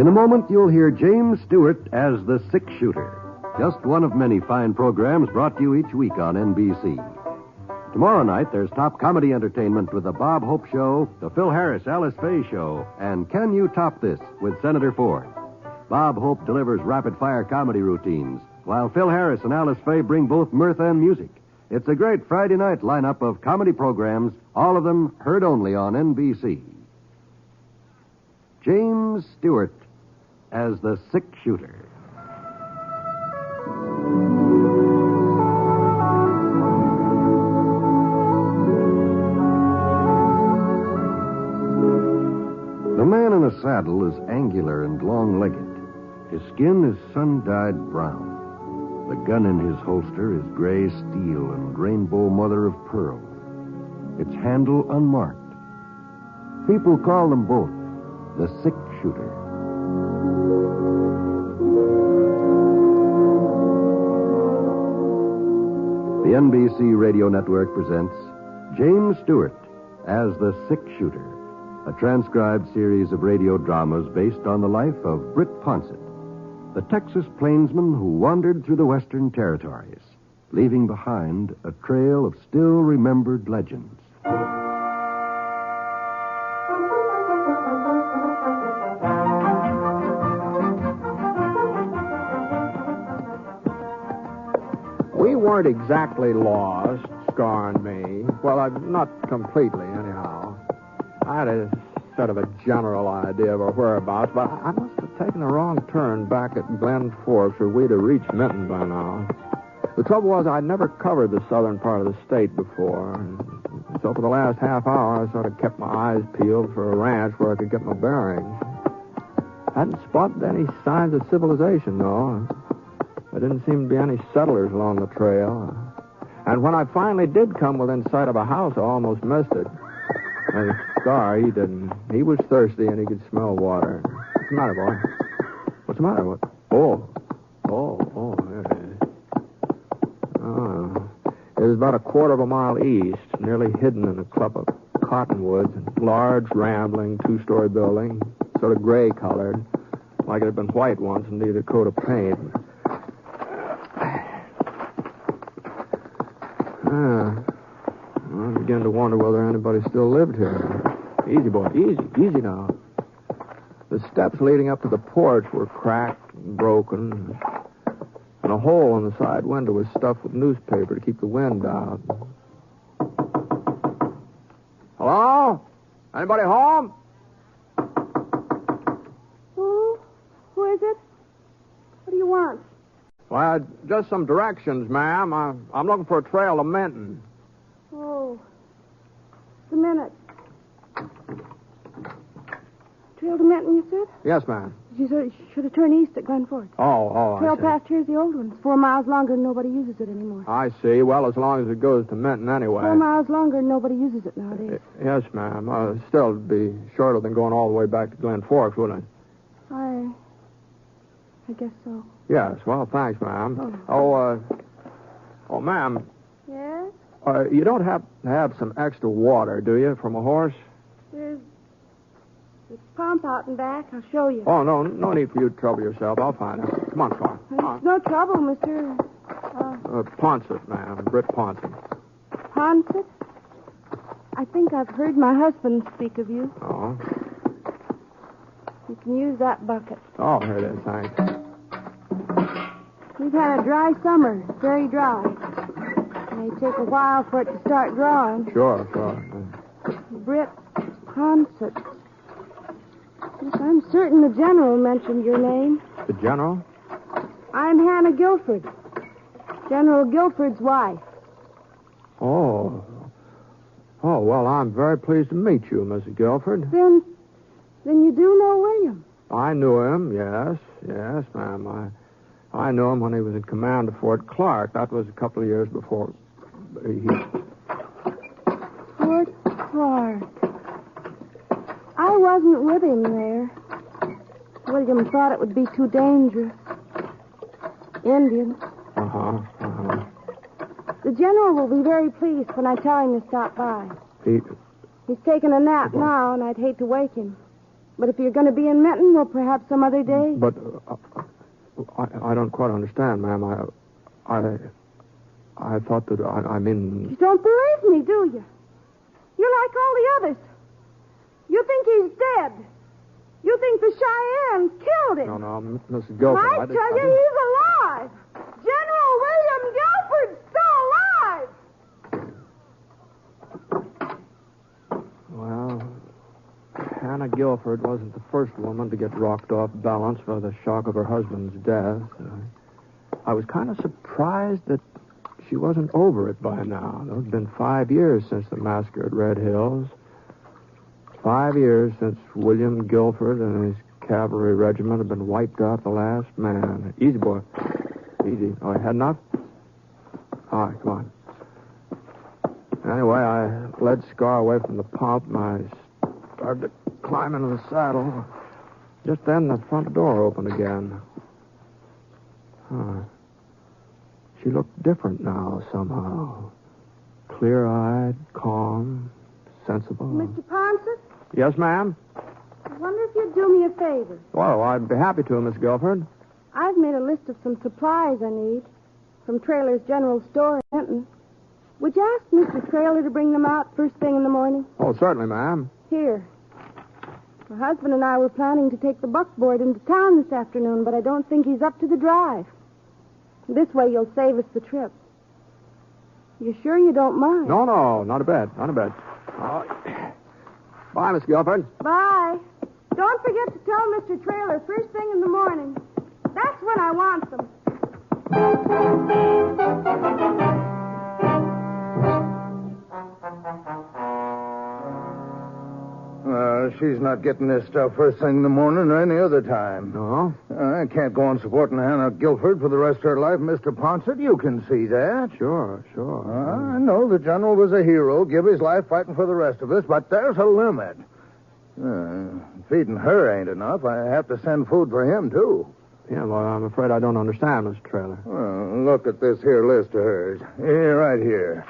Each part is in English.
In a moment, you'll hear James Stewart as the six-shooter. Just one of many fine programs brought to you each week on NBC. Tomorrow night, there's top comedy entertainment with the Bob Hope Show, the Phil Harris Alice Faye Show, and Can You Top This with Senator Ford. Bob Hope delivers rapid-fire comedy routines, while Phil Harris and Alice Faye bring both mirth and music. It's a great Friday night lineup of comedy programs, all of them heard only on NBC. James Stewart as the six-shooter. The man in the saddle is angular and long-legged. His skin is sun-dyed brown. The gun in his holster is gray steel and rainbow mother of pearl. Its handle unmarked. People call them both the six-shooter. The NBC Radio Network presents James Stewart as the six-shooter, a transcribed series of radio dramas based on the life of Britt Ponsett, the Texas plainsman who wandered through the Western Territories, leaving behind a trail of still-remembered legends. We weren't exactly lost, Scar and me. Well, not completely, anyhow. I had a sort of a general idea of our whereabouts, but I must have taken the wrong turn back at Glen Forks, where we'd have reached Minton by now. The trouble was I'd never covered the southern part of the state before. So for the last half hour, I sort of kept my eyes peeled for a ranch where I could get my bearings. Hadn't spotted any signs of civilization, though. There didn't seem to be any settlers along the trail. And when I finally did come within sight of a house, I almost missed it. And Scar, he didn't. He was thirsty and he could smell water. What's the matter, boy? What's the matter? What? Oh, there it is. Oh. It was about a quarter of a mile east, nearly hidden in a clump of cottonwoods, a large, rambling, two-story building, sort of gray-colored, like it had been white once and needed a coat of paint. I began to wonder whether anybody still lived here. Easy, boy. Easy now. The steps leading up to the porch were cracked and broken, and a hole in the side window was stuffed with newspaper to keep the wind out. Hello? Anybody home? Who is it? What do you want? Well, just some directions, ma'am. I'm looking for a trail to Minton. Oh, just a minute. Trail to Minton, you said? Yes, ma'am. You should have turned east at Glen Forks. Oh, Trail I see. past here's the old one. It's 4 miles longer and nobody uses it anymore. I see. Well, as long as it goes to Minton anyway. 4 miles longer and nobody uses it nowadays. Yes, ma'am. Still, it'd be shorter than going all the way back to Glen Forks, wouldn't it? I guess so. Yes. Well, thanks, ma'am. Oh, ma'am. Yes? You don't have to have some extra water, do you, from a horse? There's a pump out and back. I'll show you. Oh, no need for you to trouble yourself. I'll find it. Come on, Clark. It's no trouble, Mr. Ponsett, ma'am. Britt Ponsett. Ponsett? I think I've heard my husband speak of you. Oh. You can use that bucket. Oh, here it is. Thanks. We've had a dry summer, very dry. It may take a while for it to start drawing. Sure. Britt Ponsett. Yes, I'm certain the general mentioned your name. The general? I'm Hannah Guilford, General Guilford's wife. Oh, well, I'm very pleased to meet you, Mrs. Guilford. Then you do know William? I knew him, yes, ma'am. I knew him when he was in command of Fort Clark. That was a couple of years before he... Fort Clark. I wasn't with him there. William thought it would be too dangerous. Indians. The general will be very pleased when I tell him to stop by. He's taking a nap now, and I'd hate to wake him. But if you're going to be in Menton, well, perhaps some other day. But I don't quite understand, ma'am. I thought that, I mean... You don't believe me, do you? You're like all the others. You think he's dead. You think the Cheyennes killed him. No, Miss Guilford. I tell you, he's alive. General William Guilford's still alive. Well, Hannah Guilford wasn't the first woman to get rocked off balance by the shock of her husband's death. I was kind of surprised that she wasn't over it by now. It's been 5 years since the massacre at Red Hills. 5 years since William Guilford and his cavalry regiment had been wiped out, the last man. Easy, boy. Easy. Oh, you had enough? All right, come on. Anyway, I led Scar away from the pump, and I started to climb into the saddle. Just then, the front door opened again. She looked different now, somehow. Clear-eyed, calm, sensible. Mr. Ponset? Yes, ma'am? I wonder if you'd do me a favor. Well, I'd be happy to, Miss Guilford. I've made a list of some supplies I need from Traylor's General Store in Denton. Would you ask Mr. Traylor to bring them out first thing in the morning? Oh, certainly, ma'am. Here. My husband and I were planning to take the buckboard into town this afternoon, but I don't think he's up to the drive. This way you'll save us the trip. You sure you don't mind? No, not a bit. Bye, Miss Guilford. Bye. Don't forget to tell Mr. Traylor first thing in the morning. That's when I want them. She's not getting this stuff first thing in the morning or any other time. No? I can't go on supporting Hannah Guilford for the rest of her life, Mr. Ponset. You can see that. Sure. I know the general was a hero, give his life fighting for the rest of us, but there's a limit. Feeding her ain't enough. I have to send food for him, too. Yeah, well, I'm afraid I don't understand, Mr. Traylor. Look at this here list of hers. Here, right here.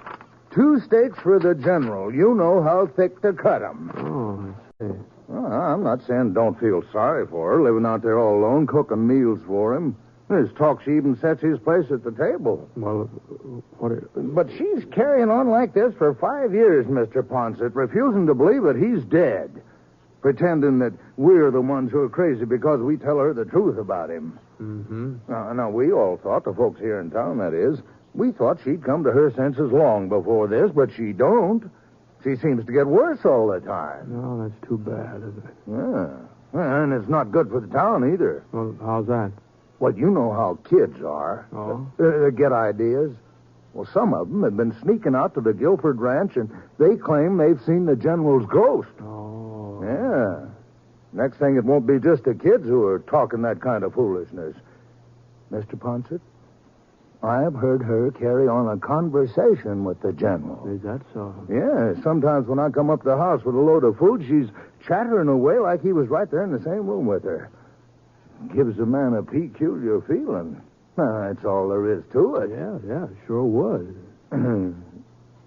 2 steaks for the general. You know how thick to cut 'em. Oh, I see. Well, I'm not saying don't feel sorry for her, living out there all alone, cooking meals for him. There's talk she even sets his place at the table. Well, But she's carrying on like this for 5 years, Mr. Ponset, refusing to believe that he's dead. Pretending that we're the ones who are crazy because we tell her the truth about him. Mm-hmm. Now, we all thought, the folks here in town, that is, we thought she'd come to her senses long before this, but she don't. She seems to get worse all the time. No, that's too bad, isn't it? Yeah. And it's not good for the town either. Well, how's that? Well, you know how kids are. Oh? They get ideas. Well, some of them have been sneaking out to the Guilford Ranch, and they claim they've seen the general's ghost. Oh. Yeah. Next thing, it won't be just the kids who are talking that kind of foolishness. Mr. Ponset, I have heard her carry on a conversation with the general. Is that so? Yeah, sometimes when I come up to the house with a load of food, she's chattering away like he was right there in the same room with her. Gives a man a peculiar feeling. That's all there is to it. Yeah, sure would.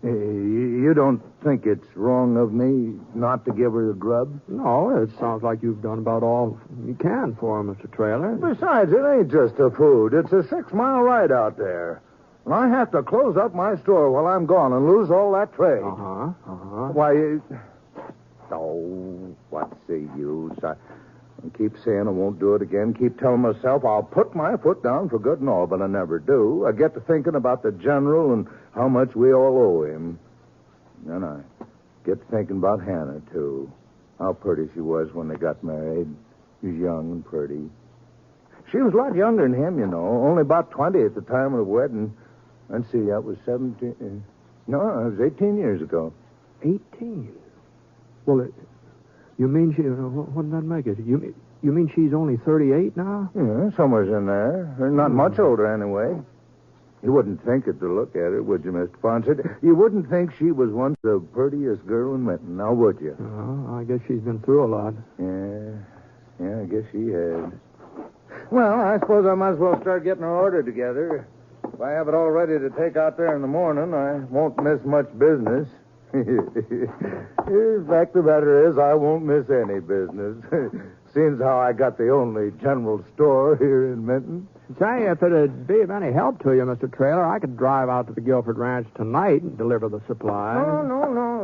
You don't think it's wrong of me not to give her the grub? No, it sounds like you've done about all you can for her, Mr. Traylor. Besides, it ain't just the food. It's a 6-mile ride out there. And I have to close up my store while I'm gone and lose all that trade. Why, what's the use? I keep saying I won't do it again. Keep telling myself I'll put my foot down for good and all, but I never do. I get to thinking about the general and how much we all owe him. Then I get to thinking about Hannah, too. How pretty she was when they got married. She was young and pretty. She was a lot younger than him, you know. Only about 20 at the time of the wedding. Let's see, that was 17... No, it was 18 years ago. 18? Well, you mean she... What did that make it? You mean she's only 38 now? Yeah, somewhere's in there. Not much older, anyway. You wouldn't think it to look at it, would you, Mr. Ponset? You wouldn't think she was once the prettiest girl in Menton, now would you? Oh, I guess she's been through a lot. Yeah, I guess she has. Well, I suppose I might as well start getting her order together. If I have it all ready to take out there in the morning, I won't miss much business. The fact of the matter is, I won't miss any business. Seems how I got the only general store here in Minton. Say, if it'd be of any help to you, Mr. Traylor, I could drive out to the Guilford Ranch tonight and deliver the supplies. No.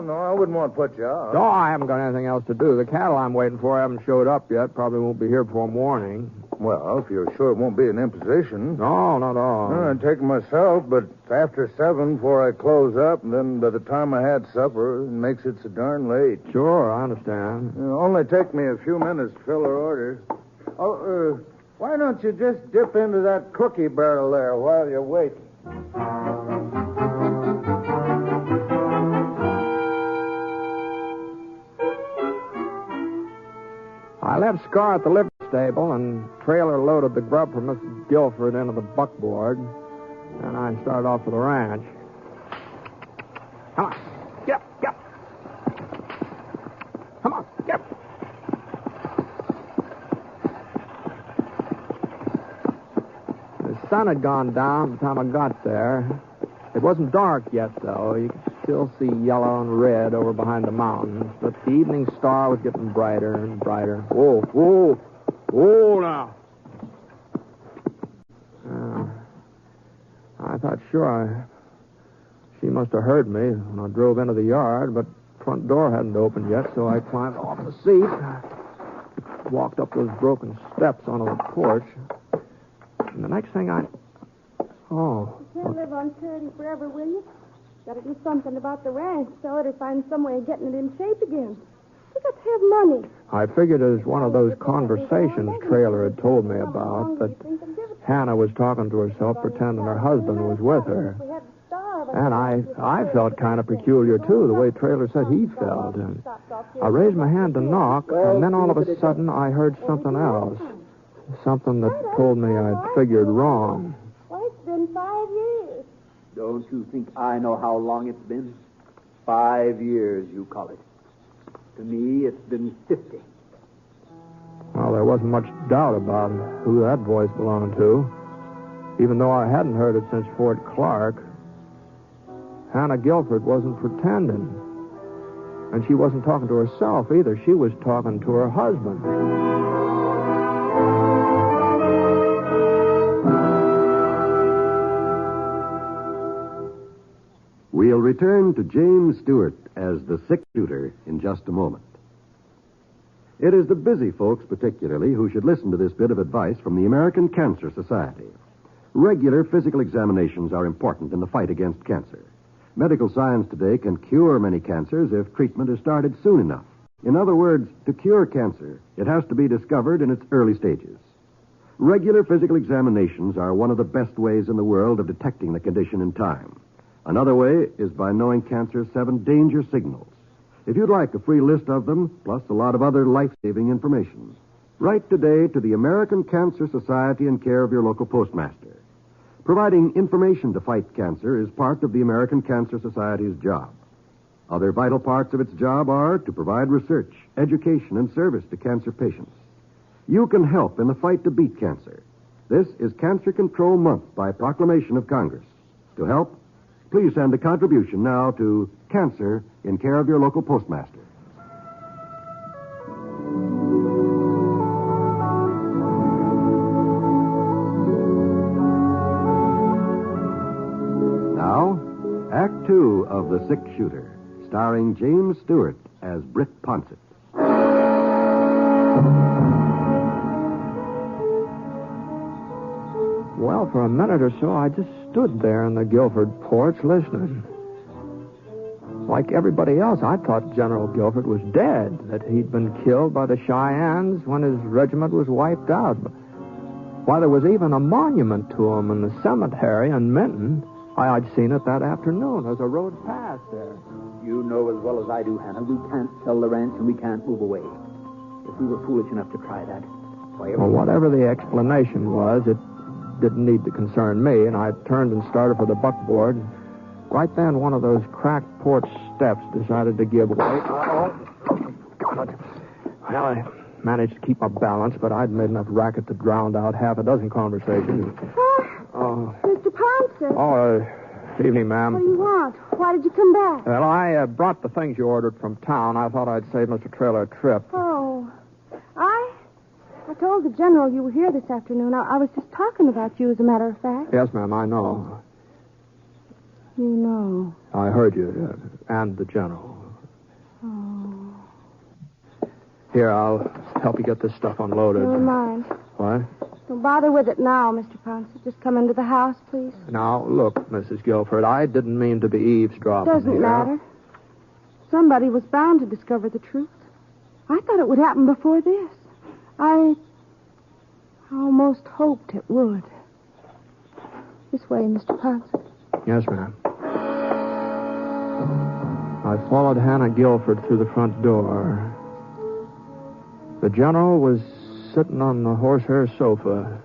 I wouldn't want to put you out. No, I haven't got anything else to do. The cattle I'm waiting for haven't showed up yet. Probably won't be here before morning. Well, if you're sure it won't be an imposition. No, not at all. I'd take it myself, but after 7 before I close up, and then by the time I had supper, it makes it so darn late. Sure, I understand. It'll only take me a few minutes to fill her order. Why don't you just dip into that cookie barrel there while you're waiting? I left Scar at the livery stable, and Trailer loaded the grub for Mrs. Guilford into the buckboard, and I started off for the ranch. Come on. Get up. Come on, get up. The sun had gone down by the time I got there. It wasn't dark yet, though. You could still see yellow and red over behind the mountains, but the evening star was getting brighter and brighter. Whoa, now. I thought, she must have heard me when I drove into the yard, but the front door hadn't opened yet, so I climbed off the seat, walked up those broken steps onto the porch, and the next thing You can't live on charity forever, will you? Got to do something about the ranch, sell it, or find some way of getting it in shape again. You got to have money. I figured it was one of those conversations Trailer had told me about, that Hannah was talking to herself, pretending her husband was with her. And I felt kind of peculiar, too, the way Trailer said he felt. And I raised my hand to knock, and then all of a sudden I heard something else. Something that told me I'd figured wrong. Why, it's been 5 years. Don't you think I know how long it's been? 5 years, you call it. To me, it's been 50. Well, there wasn't much doubt about who that voice belonged to, even though I hadn't heard it since Fort Clark. Hannah Guilford wasn't pretending. And she wasn't talking to herself either. She was talking to her husband. We'll return to James Stewart as the six-shooter in just a moment. It is the busy folks, particularly, who should listen to this bit of advice from the American Cancer Society. Regular physical examinations are important in the fight against cancer. Medical science today can cure many cancers if treatment is started soon enough. In other words, to cure cancer, it has to be discovered in its early stages. Regular physical examinations are one of the best ways in the world of detecting the condition in time. Another way is by knowing cancer's 7 danger signals. If you'd like a free list of them, plus a lot of other life-saving information, write today to the American Cancer Society in care of your local postmaster. Providing information to fight cancer is part of the American Cancer Society's job. Other vital parts of its job are to provide research, education, and service to cancer patients. You can help in the fight to beat cancer. This is Cancer Control Month by proclamation of Congress. To help, please send a contribution now to Cancer in care of your local postmaster. Now, Act 2 of The Six Shooter, starring James Stewart as Britt Ponsett. Well, for a minute or so, I just stood there in the Guilford porch listening. Like everybody else, I thought General Guilford was dead, that he'd been killed by the Cheyennes when his regiment was wiped out. Why, there was even a monument to him in the cemetery in Minton. I'd seen it that afternoon as I rode past there. You know as well as I do, Hannah, we can't sell the ranch and we can't move away. If we were foolish enough to try that, Well, whatever the explanation was, it didn't need to concern me, and I turned and started for the buckboard. Right then, one of those cracked porch steps decided to give way. God. Well, I managed to keep my balance, but I'd made enough racket to drown out half a dozen conversations. Mr. Ponson. Evening, ma'am. What do you want? Why did you come back? Well, I brought the things you ordered from town. I thought I'd save Mr. Trailer a trip. Oh, I told the General you were here this afternoon. I was just talking about you, as a matter of fact. Yes, ma'am, I know. You know. I heard you, and the General. Oh. Here, I'll help you get this stuff unloaded. Never mind. What? Don't bother with it now, Mr. Ponce. Just come into the house, please. Now, look, Mrs. Guilford, I didn't mean to be eavesdropping Doesn't here. matter. Somebody was bound to discover the truth. I thought it would happen before this. I almost hoped it would. This way, Mr. Ponce. Yes, ma'am. I followed Hannah Guilford through the front door. The General was sitting on the horsehair sofa.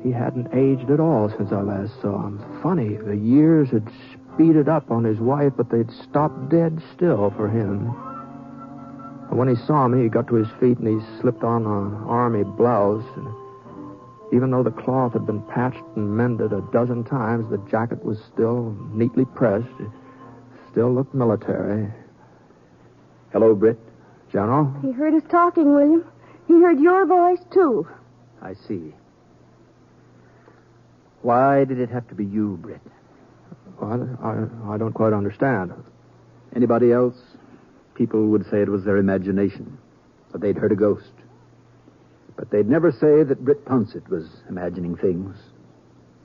He hadn't aged at all since I last saw him. Funny, the years had speeded up on his wife, but they'd stopped dead still for him. And when he saw me, he got to his feet and he slipped on an army blouse. And even though the cloth had been patched and mended a dozen times, the jacket was still neatly pressed. It still looked military. Hello, Britt. General? He heard us talking, William. He heard your voice, too. I see. Why did it have to be you, Britt? Well, I don't quite understand. Anybody else? People would say it was their imagination, that they'd heard a ghost. But they'd never say that Britt Pouncett was imagining things.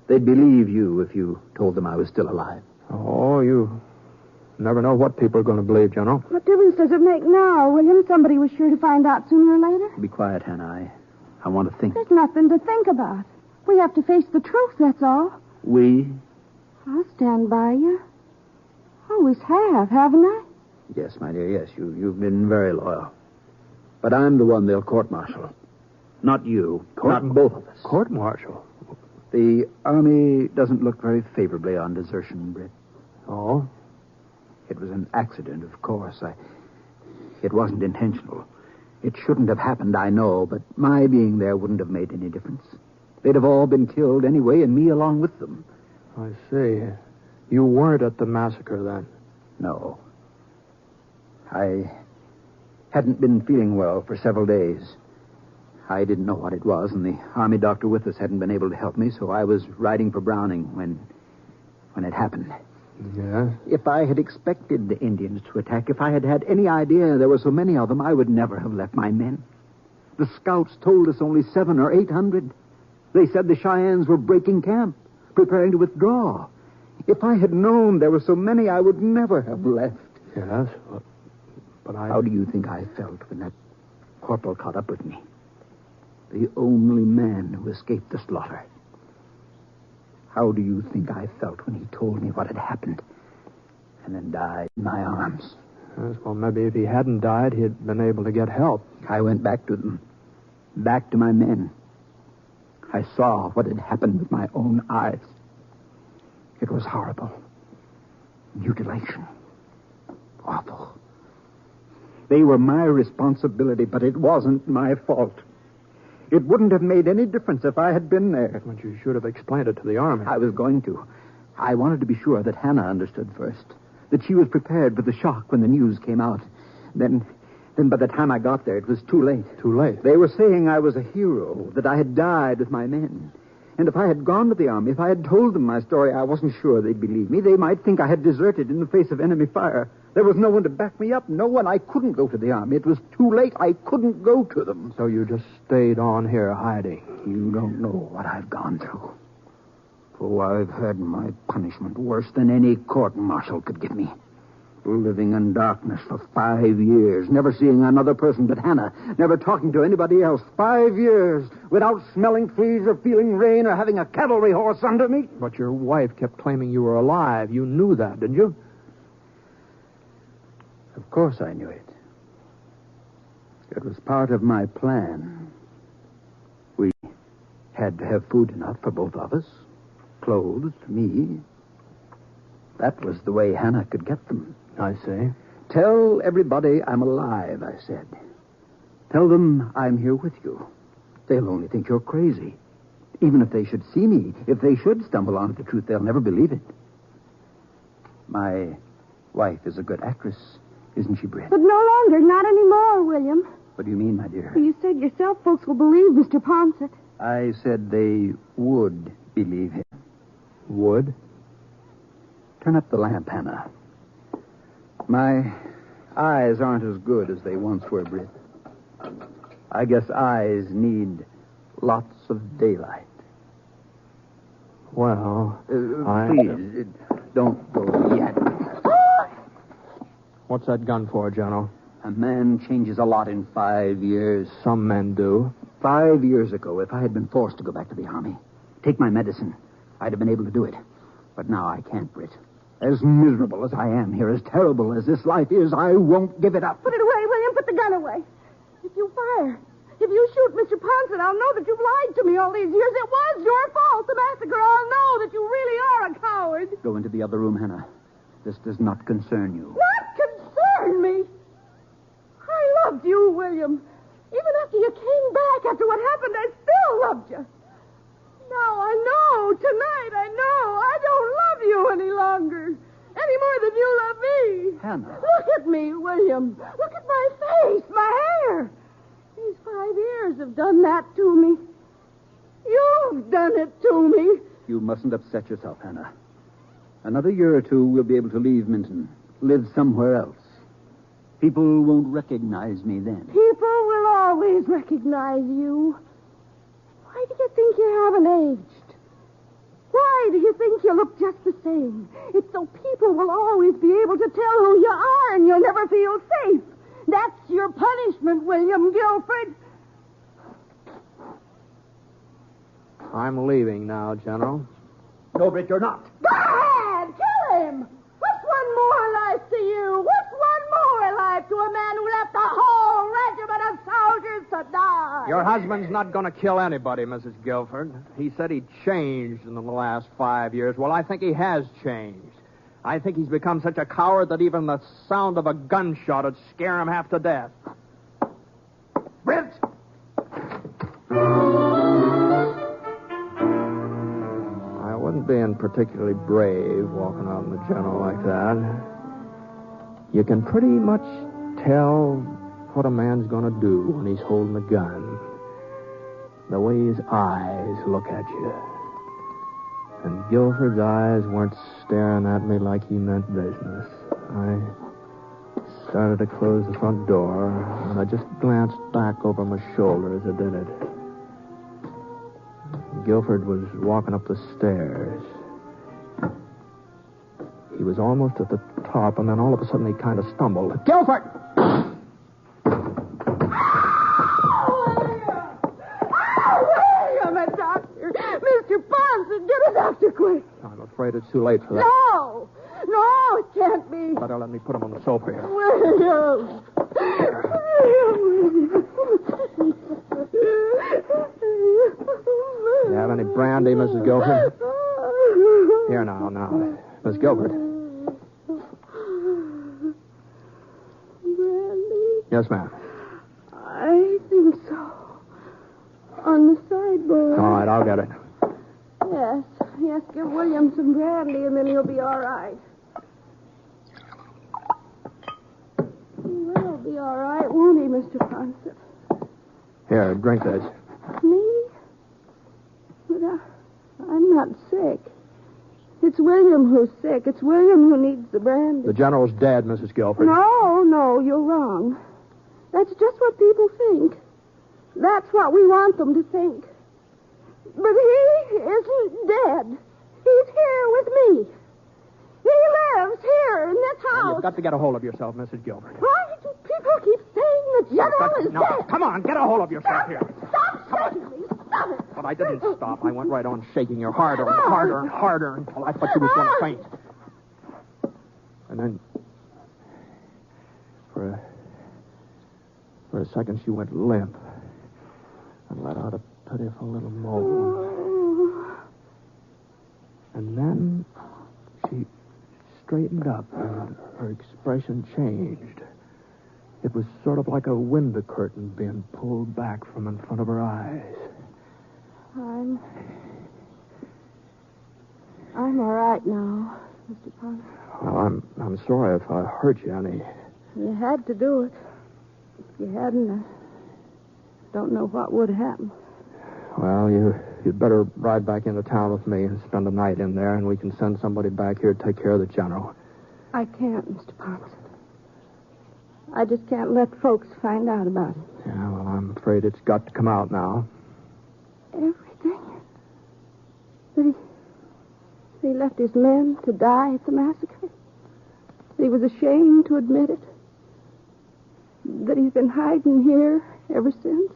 They'd believe you if you told them I was still alive. Oh, you never know what people are going to believe, General. What difference does it make now, William? Somebody was sure to find out sooner or later. Be quiet, Hannah. I want to think. There's nothing to think about. We have to face the truth, that's all. We? I'll stand by you. Always have, haven't I? Yes, my dear, yes. You've been very loyal. But I'm the one they'll court-martial. Not you. Not both of us. Court-martial? The Army doesn't look very favorably on desertion, Britt. Oh? It was an accident, of course. It wasn't intentional. It shouldn't have happened, I know, but my being there wouldn't have made any difference. They'd have all been killed anyway, and me along with them. I see. You weren't at the massacre then? No. I hadn't been feeling well for several days. I didn't know what it was, and the Army doctor with us hadn't been able to help me, so I was riding for Browning when it happened. Yeah? If I had expected the Indians to attack, if I had had any idea there were so many of them, I would never have left my men. The scouts told us only 700 or 800. They said the Cheyennes were breaking camp, preparing to withdraw. If I had known there were so many, I would never have left. Yes, but I... How do you think I felt when that corporal caught up with me? The only man who escaped the slaughter. How do you think I felt when he told me what had happened and then died in my arms? Yes, well, maybe if he hadn't died, he'd been able to get help. I went back to them, back to my men. I saw what had happened with my own eyes. It was horrible. Mutilation. Awful. They were my responsibility, but it wasn't my fault. It wouldn't have made any difference if I had been there. But you should have explained it to the Army. I was going to. I wanted to be sure that Hannah understood first, that she was prepared for the shock when the news came out. Then by the time I got there, it was too late. Too late? They were saying I was a hero, that I had died with my men. And if I had gone to the Army, if I had told them my story, I wasn't sure they'd believe me. They might think I had deserted in the face of enemy fire. There was no one to back me up, no one. I couldn't go to the Army. It was too late. I couldn't go to them. So you just stayed on here hiding? You don't know what I've gone through. Oh, I've had my punishment worse than any court-martial could give me. Living in darkness for 5 years, never seeing another person but Hannah, never talking to anybody else. 5 years, without smelling fleas or feeling rain or having a cavalry horse under me. But your wife kept claiming you were alive. You knew that, didn't you? Of course I knew it. It was part of my plan. We had to have food enough for both of us. Clothes, me. That was the way Hannah could get them. I see. Tell everybody I'm alive, I said. Tell them I'm here with you. They'll only think you're crazy. Even if they should see me, if they should stumble onto the truth, they'll never believe it. My wife is a good actress, isn't she, Britt? But no longer, not anymore, William. What do you mean, my dear? Well, you said yourself folks will believe Mr. Ponsett. I said they would believe him. Would? Turn up the lamp, Hannah. My eyes aren't as good as they once were, Britt. I guess eyes need lots of daylight. Well, Please, don't go yet. What's that gun for, General? A man changes a lot in 5 years. Some men do. 5 years ago, if I had been forced to go back to the Army, take my medicine, I'd have been able to do it. But now I can't, Britt. As miserable as I am here, as terrible as this life is, I won't give it up. Put it away, William. Put the gun away. If you fire, if you shoot Mr. Ponsett, I'll know that you've lied to me all these years. It was your fault, the massacre. I'll know that you really are a coward. Go into the other room, Hannah. This does not concern you. Not concern me. I loved you, William. Even after you came back, after what happened, I still loved you. Now I know, tonight I know, I don't love you any longer. Any more than you love me. Hannah. Look at me, William. Look at my face, my hair. These 5 years have done that to me. You've done it to me. You mustn't upset yourself, Hannah. Another year or two, we'll be able to leave Minton, live somewhere else. People won't recognize me then. People will always recognize you. Why do you think you haven't aged? Why do you think you look just the same? It's so people will always be able to tell who you are and you'll never feel safe. That's your punishment, William Guilford. I'm leaving now, General. No, Britt, you're not. Go ahead, kill him. What's one more life to you? What's one more life to a man who left a whole regiment of soldiers to die? Your husband's not going to kill anybody, Mrs. Guilford. He said he'd changed in the last 5 years. Well, I think he has changed. I think he's become such a coward that even the sound of a gunshot would scare him half to death. Britt! I wasn't being particularly brave walking out in the General like that. You can pretty much tell what a man's going to do when he's holding a gun. The way his eyes look at you. And Guilford's eyes weren't staring at me like he meant business. I started to close the front door, and I just glanced back over my shoulder as I did it. Guilford was walking up the stairs. He was almost at the top, and then all of a sudden he kind of stumbled. Guilford! Mr. Ponsett, get a doctor quick. I'm afraid it's too late for that. No, it can't be. Better let me put him on the sofa here. William. You have any brandy, Mrs. Guilford? Here now. Miss Guilford. Brandy? Yes, ma'am. I think so. On the sideboard. All right, I'll get it. Yes, give William some brandy and then he'll be all right. Well, he'll be all right, won't he, Mr. Ponsett? Here, drink this. Me? But I'm not sick. It's William who's sick. It's William who needs the brandy. The General's dead, Mrs. Guilford. No, you're wrong. That's just what people think. That's what we want them to think. But he isn't dead. He's here with me. He lives here in this Now, house. you've got to get a hold of yourself, Mrs. Guilford. Why do people keep saying the General is Now, dead? come on, get a hold of yourself here. Stop shaking me. Stop it. But I didn't stop. I went right on shaking you harder and harder and harder until I thought you was going to faint. And then, for a second, she went limp and let out a pitiful little moan. And then she straightened up and her expression changed. It was sort of like a window curtain being pulled back from in front of her eyes. I'm all right now, Mr. Ponce. Well, I'm sorry if I hurt you any. You had to do it. If you hadn't, I don't know what would have happened. Well, you'd better ride back into town with me and spend the night in there, and we can send somebody back here to take care of the general. I can't, Mr. Ponce. I just can't let folks find out about it. Yeah, well, I'm afraid it's got to come out now. Everything? That he left his men to die at the massacre? That he was ashamed to admit it? That he's been hiding here ever since?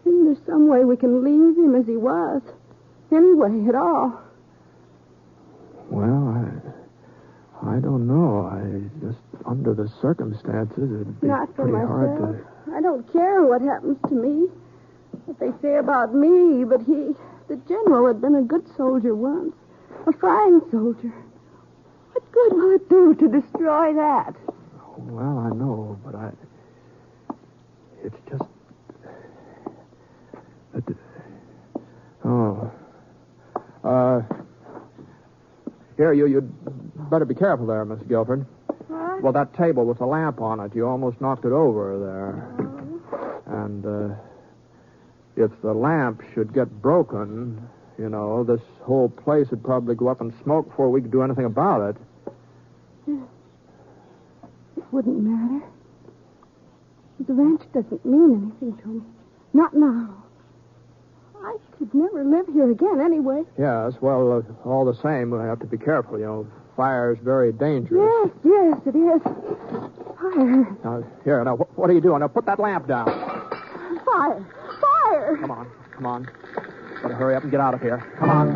Isn't there some way we can leave him as he was? Any way at all? Well, I don't know. I just, under the circumstances, it'd be Not for pretty myself. hard to... I don't care what happens to me, what they say about me, but the general, had been a good soldier once. A fine soldier. What good will it do to destroy that? Well, I know, but it's just... Here, you'd better be careful there, Miss Guilford. What? Well, that table with the lamp on it, you almost knocked it over there. And if the lamp should get broken, this whole place would probably go up in smoke before we could do anything about it. It wouldn't matter. The ranch doesn't mean anything to me. Not now. I could never live here again anyway. Yes, well, all the same, we have to be careful. Fire's very dangerous. Yes, it is. Fire. Now, what are you doing? Now, put that lamp down. Fire. Come on. Better hurry up and get out of here. Come on.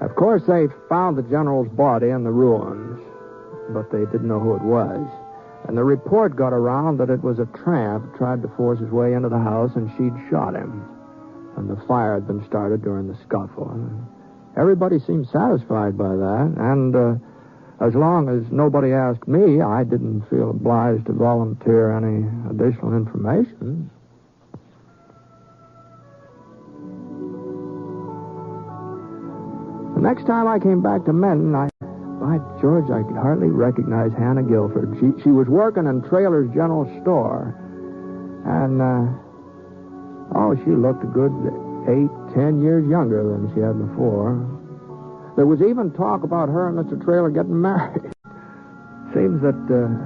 Of course, they found the general's body in the ruins, but they didn't know who it was. And the report got around that it was a tramp who tried to force his way into the house, and she'd shot him. And the fire had been started during the scuffle. And everybody seemed satisfied by that, and as long as nobody asked me, I didn't feel obliged to volunteer any additional information. The next time I came back to Menton, by George, I could hardly recognize Hannah Guilford. She was working in Traylor's general store. And, she looked a good 8-10 years younger than she had before. There was even talk about her and Mr. Traylor getting married. Seems that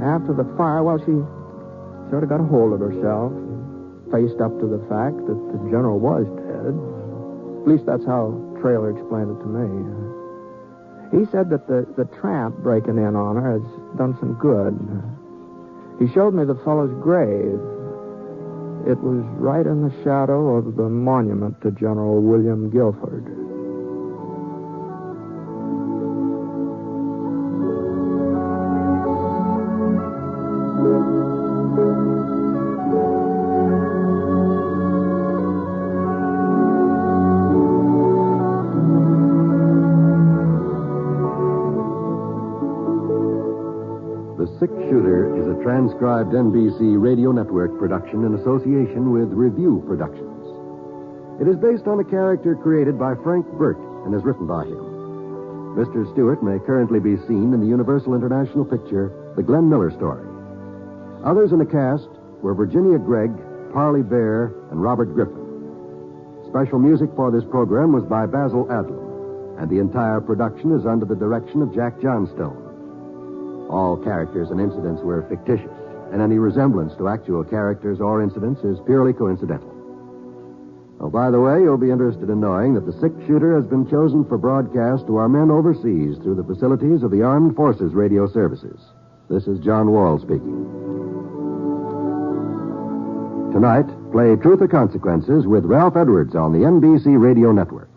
after the fire, she sort of got a hold of herself, faced up to the fact that the general was dead. At least that's how Traylor explained it to me. He said that the tramp breaking in on her has done some good. He showed me the fellow's grave. It was right in the shadow of the monument to General William Guilford. Shooter is a transcribed NBC Radio Network production in association with Review Productions. It is based on a character created by Frank Burt and is written by him. Mr. Stewart may currently be seen in the Universal International picture, The Glenn Miller Story. Others in the cast were Virginia Gregg, Parley Bear, and Robert Griffin. Special music for this program was by Basil Adlam, and the entire production is under the direction of Jack Johnstone. All characters and incidents were fictitious, and any resemblance to actual characters or incidents is purely coincidental. Oh, by the way, you'll be interested in knowing that the 6-shooter has been chosen for broadcast to our men overseas through the facilities of the Armed Forces Radio Services. This is John Wall speaking. Tonight, play Truth or Consequences with Ralph Edwards on the NBC Radio Network.